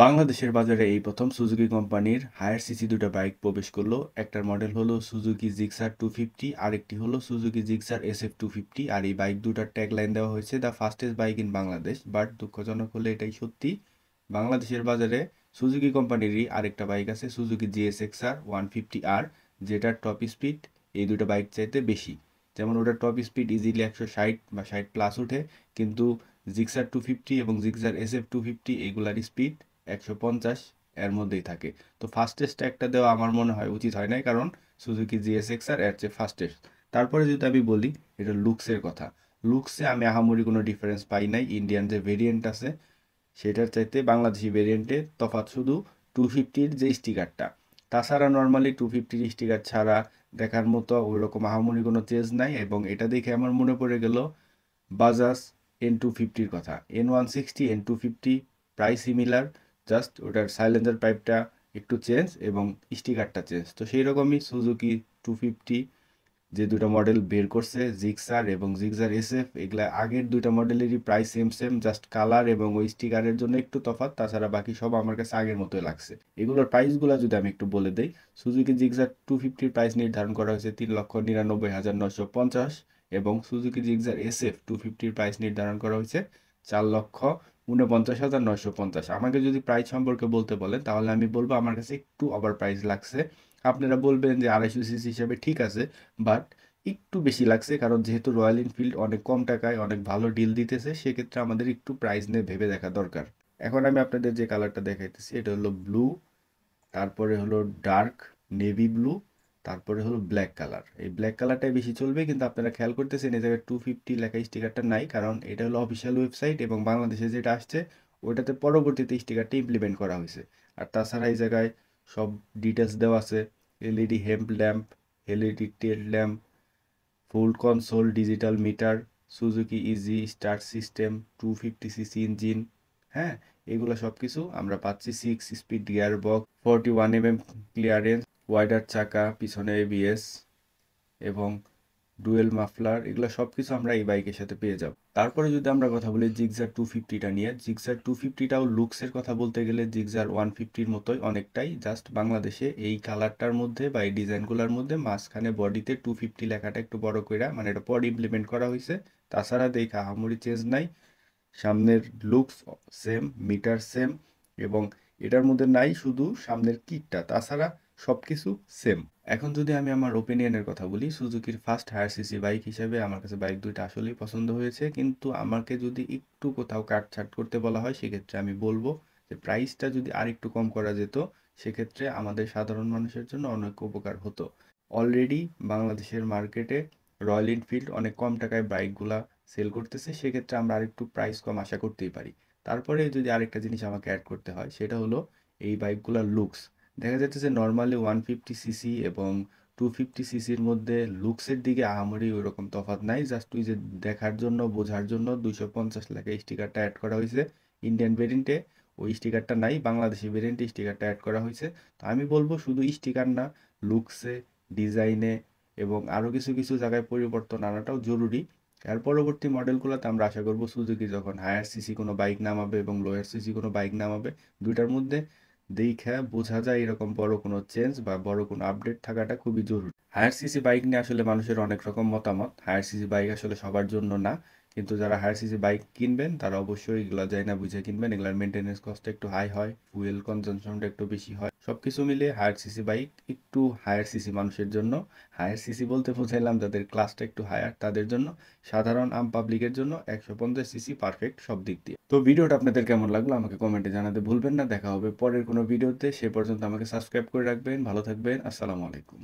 বাংলাদেশের বাজারে এই প্রথম সুজুকি কোম্পানির হায়ার সিসি দুটো বাইক প্রবেশ করলো। একটার মডেল হলো সুজুকি জিক্সার 250, আরেকটি হলো সুজুকি জিক্সার SF 250। আর এই বাইক দুটার ট্যাগলাইন দেওয়া হয়েছে the fastest bike in Bangladesh. But দুঃখজনক হলে এটাই সত্যি, বাংলাদেশের বাজারে সুজুকি কোম্পানিরই আরেকটা বাইক আছে, সুজুকি GSXR 150R, যেটার টপ স্পিড এই দুটো বাইক চাইতে বেশি। যেমন ওটার টপ স্পিড ইজিলি 160 বা 60+ উঠে, কিন্তু জিক্সার 250 এবং জিক্সার SF 250 এগুলার স্পিড 150 এর মধ্যেই থাকে। তো ফাস্টেস্ট একটা দেওয়া আমার মনে হয় উচিত হয় নাই, কারণ সুজুকি GSXR এর চেয়ে ফাস্টেস্ট। তারপরে যদি আমি বলি এটা লুকসের কথা, লুকসে আমি আহামরি কোনো ডিফারেন্স পাই নাই। ইন্ডিয়ান যে ভেরিয়েন্ট আছে সেটার চাইতে বাংলাদেশি ভেরিয়েন্টে তফাৎ শুধু 250-র যে স্টিকারটা। তাছাড়া নর্মালি 250-র স্টিকার ছাড়া দেখার মতো ওইরকম আহামরি কোনো চেঞ্জ নাই। এবং এটা দেখে আমার মনে পড়ে গেল বাজাজ N250-র কথা। N160 N250 প্রায় সিমিলার, জাস্ট ওটার সাইলেন্সার পাইপটা একটু চেঞ্জ এবং স্টিকারটা চেঞ্জ। তো সেই রকমই সুজুকি 250 যে দুটো মডেল বের করছে, জিক্সার এবং জিক্সার SF, এগুলা আগের দুইটা মডেলেরই price same same, just colour এবং ওই স্টিকারের জন্য একটু তফাৎ। তাছাড়া বাকি সব আমার কাছে আগের মতোই লাগছে। এগুলোর প্রাইসগুলো যদি আমি একটু বলে দেই, সুজুকি জিক্সার 250-র প্রাইস নির্ধারণ করা হয়েছে 3,99,950, এবং সুজুকি জিক্সার SF 250-র প্রাইস নির্ধারণ করা হয়েছে 4,49,950। আমাকে যদি প্রাইস সম্পর্কে বলতে বলেন তাহলে আমি বলবো আমার কাছে একটু ওভার প্রাইস লাগছে। আপনারা বলবেন যে 250 সিসি হিসাবে ঠিক আছে, বাট একটু বেশি লাগছে, কারণ যেহেতু রয়্যাল এনফিল্ড অনেক কম টাকায় অনেক ভালো ডিল দিতেছে, সেক্ষেত্রে আমাদের একটু প্রাইস নিয়ে ভেবে দেখা দরকার। এখন আমি আপনাদের যে কালারটা দেখাইতেছি এটা হলো ব্লু, তারপরে হলো ডার্ক নেভি ব্লু, তারপরে হলো ব্ল্যাক কালার। এই ব্ল্যাক কালারটাই বেশি চলবে, কিন্তু আপনারা খেয়াল করতেছেন এই জায়গায় 250 লেখা স্টিকারটা নাই, কারণ এটা হলো অফিসিয়াল ওয়েবসাইট এবং বাংলাদেশে যেটা আসছে ওটাতে পরবর্তীতে স্টিকারটা ইমপ্লিমেন্ট করা হয়েছে। আর তাছাড়া এই জায়গায় সব ডিটেলস দেওয়া আছে, LED head lamp, LED tail lamp, full console digital meter, Suzuki easy start system, 250 CC engine. হ্যাঁ, এগুলো সব কিছু আমরা পাচ্ছি। 6 speed gear box, 41 mm clearance, wider চাকা, পিছনে ABS এবং ডুয়েল মাফলার, এগুলো সব কিছু আমরা এই বাইকের সাথে পেয়ে যাব। তারপরে যদি আমরা কথা বলি জিক্সার 250টা নিয়ে, জিক্সার 250টাও লুকসের কথা বলতে গেলে জিক্সার 150-র মতোই অনেকটাই, জাস্ট বাংলাদেশে এই কালারটার মধ্যে বা এই ডিজাইনগুলোর মধ্যে মাঝখানে বডিতে 250 লেখাটা একটু বড় কইরা, মানে এটা পড ইমপ্লিমেন্ট করা হয়েছে। তাছাড়া দেখা আহামরি চেঞ্জ নাই। সামনের লুকস সেম, মিটার সেম, এবং এটার মধ্যে নাই শুধু সামনের কিটটা, তাছাড়া সবকিছু সেম। এখন যদি আমি আমার ওপিনিয়নের কথা বলি, সুজুকির ফার্স্ট হায়ার সিসি বাইক হিসেবে আমার কাছে বাইক দুইটা আসলেই পছন্দ হয়েছে, কিন্তু আমাকে যদি একটু কোথাও কাটছাট করতে বলা হয় সেক্ষেত্রে আমি বলবো যে প্রাইসটা যদি আর একটু কম করা যেত, সেক্ষেত্রে আমাদের সাধারণ মানুষের জন্য অনেক উপকার হতো। অলরেডি বাংলাদেশের মার্কেটে রয়্যাল এনফিল্ড অনেক কম টাকায় বাইকগুলা সেল করতেছে, সেক্ষেত্রে আমরা আরেকটু প্রাইস কম আশা করতেই পারি। তারপরে যদি আরেকটা জিনিস আমাকে অ্যাড করতে হয় সেটা হলো এই বাইকগুলোর লুকস। দেখা যাচ্ছে যে নর্মালি 150 সিসি এবং 250 সিসির মধ্যে লুকসের দিকে আহামরি ওইরকম তফাৎ নাই, জাস্ট ওই যে দেখার জন্য বোঝার জন্য 250 লেখা স্টিকারটা অ্যাড করা হয়েছে। ইন্ডিয়ান ভেরিয়েন্টে ওই স্টিকারটা নাই, বাংলাদেশি ভেরিয়েন্টে স্টিকারটা অ্যাড করা হয়েছে। তো আমি বলবো শুধু স্টিকার না, লুকসে, ডিজাইনে এবং আরও কিছু কিছু জায়গায় পরিবর্তন আনাটাও জরুরি। এর পরবর্তী মডেলগুলোতে আমরা আশা করব সুজুকি যখন হায়ার সিসি কোনো বাইক নামাবে এবং লোয়ার সিসি কোনো বাইক নামাবে, দুইটার মধ্যে দেখে বোঝা যায় এরকম বড় কোনো চেঞ্জ বা বড় কোনো আপডেট থাকাটা খুবই জরুরি। হায়ার সিসি বাইক নিয়ে আসলে মানুষের অনেক রকম মতামত। হায়ার সিসি বাইক আসলে সবার জন্য না, কিন্তু যারা হায়ার সিসি বাইক কিনবেন তারা অবশ্যই এগুলো যায় না বুঝে কিনবেন। এগুলোর মেনটেনেন্স কস্টটা একটু হাই হয়, ফুয়েল কনজাম্পশনটা একটু বেশি হয়, সবকিছু মিলে হায়ার সিসি বাইক একটু হায়ার সিসি মানুষের জন্য। হায়ার সিসি বলতে বোঝাইলাম যাদের ক্লাসটা একটু হায়ার তাদের জন্য। সাধারণ আম পাবলিকের জন্য 150 সিসি পারফেক্ট সব দিক দিয়ে। তো ভিডিওটা আপনাদের কেমন লাগলো আমাকে কমেন্টে জানাতে ভুলবেন না। দেখা হবে পরের কোনো ভিডিওতে, সে পর্যন্ত আমাকে সাবস্ক্রাইব করে রাখবেন। ভালো থাকবেন। আসসালামু আলাইকুম।